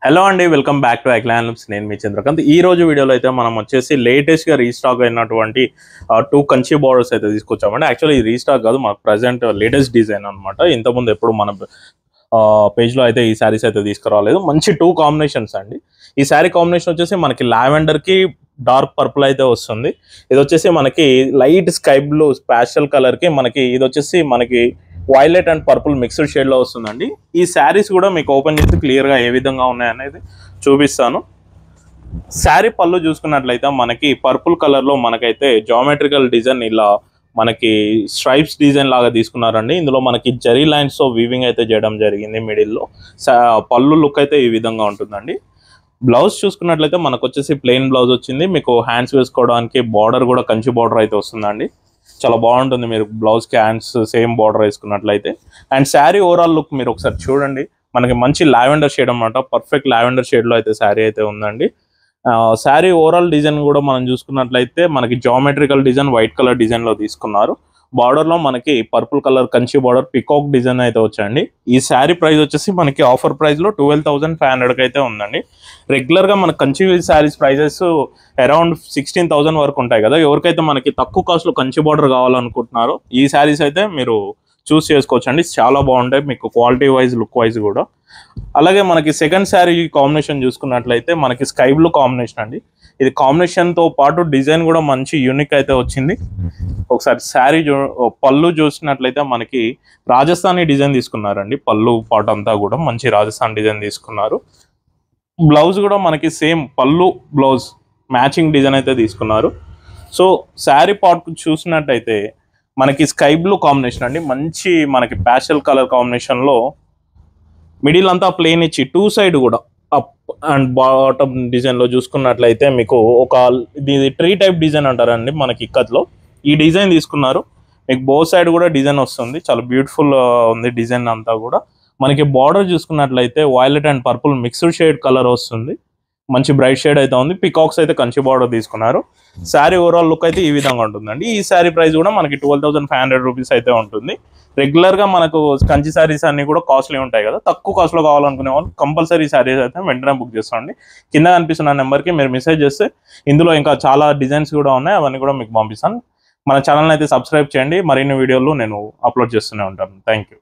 Hello అండి, welcome back to ఐక్లాన్ looks. నేను మీ చంద్రకాంత్. ఈ రోజు వీడియోలో అయితే మనం వచ్చేసి లేటెస్ట్గా రీస్టాక్ అయినటువంటి 2 కంచి బార్డర్స్ అయితే తీసుకొచ్చామండి. యాక్చువల్లీ ఇది రీస్టాక్ కాదు, మాకు ప్రజెంట్ లేటెస్ట్ డిజైన్ అనమాట. ఇంతకుముందు ఎప్పుడు మన పేజ్లో అయితే ఈ శారీస్ అయితే తీసుకురాలేదు. మంచి 2 కాంబినేషన్స్ అండి. ఈ శారీ కాంబినేషన్ వచ్చేసి మనకి లావెండర్కి డార్క్ పర్పుల్ అయితే వస్తుంది. ఇది వచ్చేసి మనకి లైట్ స్కై బ్లూ ప్యాస్టల్ కలర్కి మనకి ఇది వచ్చేసి మనకి వైలెట్ అండ్ పర్పుల్ మిక్స్డ్ షేడ్లో వస్తుందండి. ఈ శారీస్ కూడా మీకు ఓపెన్ చేసి క్లియర్గా ఏ విధంగా ఉన్నాయనేది చూపిస్తాను. శారీ పళ్ళు చూసుకున్నట్లయితే మనకి పర్పుల్ కలర్లో మనకైతే జామెట్రికల్ డిజైన్ ఇలా మనకి స్ట్రైప్స్ డిజైన్ లాగా తీసుకున్నారండి. ఇందులో మనకి జరీ లైన్స్తో వీవింగ్ అయితే చేయడం జరిగింది. మిడిల్లో పళ్ళు లుక్ అయితే ఈ విధంగా ఉంటుందండి. బ్లౌజ్ చూసుకున్నట్లయితే మనకు వచ్చేసి ప్లెయిన్ బ్లౌజ్ వచ్చింది. మీకు హ్యాండ్స్ వేసుకోవడానికి బార్డర్ కూడా కంచి బార్డర్ అయితే వస్తుందండి. చాలా బాగుంటుంది మీరు బ్లౌజ్కి హ్యాండ్స్ సేమ్ బార్డర్ వేసుకున్నట్లయితే. అండ్ శారీ ఓవరాల్ లుక్ మీరు ఒకసారి చూడండి. మనకి మంచి లావెండర్ షేడ్ అనమాట. పర్ఫెక్ట్ లావెండర్ షేడ్లో అయితే శారీ అయితే ఉందండి. శారీ ఓవరాల్ డిజైన్ కూడా మనం చూసుకున్నట్లయితే మనకి జామెట్రికల్ డిజైన్ వైట్ కలర్ డిజైన్లో తీసుకున్నారు. బార్డర్లో మనకి purple colour Kanchi border peacock design అయితే వచ్చాయండి. ఈ శారీ ప్రైస్ వచ్చేసి మనకి ఆఫర్ ప్రైస్లో 12,500కి అయితే ఉందండి. రెగ్యులర్గా మన కంచి శారీస్ ప్రైజెస్ అరౌండ్ 16,000 వరకు ఉంటాయి కదా. ఎవరికైతే మనకి తక్కువ కాస్ట్లో కంచి బార్డర్ కావాలనుకుంటున్నారో ఈ శారీస్ అయితే మీరు చూస్ చేసుకోవచ్చండి. చాలా బాగుంటాయి మీకు క్వాలిటీ వైజ్ లుక్ వైజ్ కూడా. అలాగే మనకి సెకండ్ శారీ కాంబినేషన్ చూసుకున్నట్లయితే మనకి స్కై బ్లూ కాంబినేషన్ అండి. ఇది కాంబినేషన్తో పాటు డిజైన్ కూడా మంచి యూనిక్ అయితే వచ్చింది. ఒకసారి శారీ పళ్ళు చూసినట్లయితే మనకి రాజస్థానీ డిజైన్ తీసుకున్నారండి. పళ్ళు పాటు అంతా కూడా మంచి రాజస్థాన్ డిజైన్ తీసుకున్నారు. బ్లౌజ్ కూడా మనకి సేమ్ పళ్ళు బ్లౌజ్ మ్యాచింగ్ డిజైన్ అయితే తీసుకున్నారు. సో శారీ పార్ట్ చూసినట్టయితే మనకి స్కై బ్లూ కాంబినేషన్ అండి. మంచి మనకి ప్యాస్టల్ కలర్ కాంబినేషన్లో మిడిల్ అంతా ప్లెయిన్ ఇచ్చి 2 సైడ్ కూడా అప్ అండ్ బాటమ్ డిజైన్లో చూసుకున్నట్లయితే మీకు ఒక ఇది ట్రీ టైప్ డిజైన్ అంటారండి మనకి ఇక్కత్లో. ఈ డిజైన్ తీసుకున్నారు. మీకు బో సైడ్ కూడా డిజైన్ వస్తుంది. చాలా బ్యూటిఫుల్ ఉంది డిజైన్ అంతా కూడా. మనకి బార్డర్ చూసుకున్నట్లయితే violet and purple mixed shade colour వస్తుంది. మంచి బ్రైట్ షేడ్ అయితే ఉంది. పికాక్స్ అయితే కంచి బార్డర్ తీసుకున్నారు. శారీ ఓవరాల్ లుక్ అయితే ఈ విధంగా ఉంటుందండి. ఈ శారీ ప్రైస్ కూడా మనకి 12,500 రూపీస్ అయితే ఉంటుంది. రెగ్యులర్గా మనకు కంచి శారీస్ అన్ని కూడా కాస్ట్లీ ఉంటాయి కదా. తక్కువ కాస్ట్లో కావాలనుకునే వాళ్ళు కంపల్సరీ శారీస్ అయితే వెంటనే బుక్ చేసుకోండి. కింద కనిపిస్తున్న నెంబర్కి మీరు మెసేజ్ చేస్తే ఇందులో ఇంకా చాలా డిజైన్స్ కూడా ఉన్నాయి. అవన్నీ కూడా మీకు పంపిస్తాను. మన ఛానల్ని అయితే సబ్స్క్రైబ్ చేయండి. మరిన్ని వీడియోలు నేను అప్లోడ్ చేస్తూనే ఉంటాను. Thank you.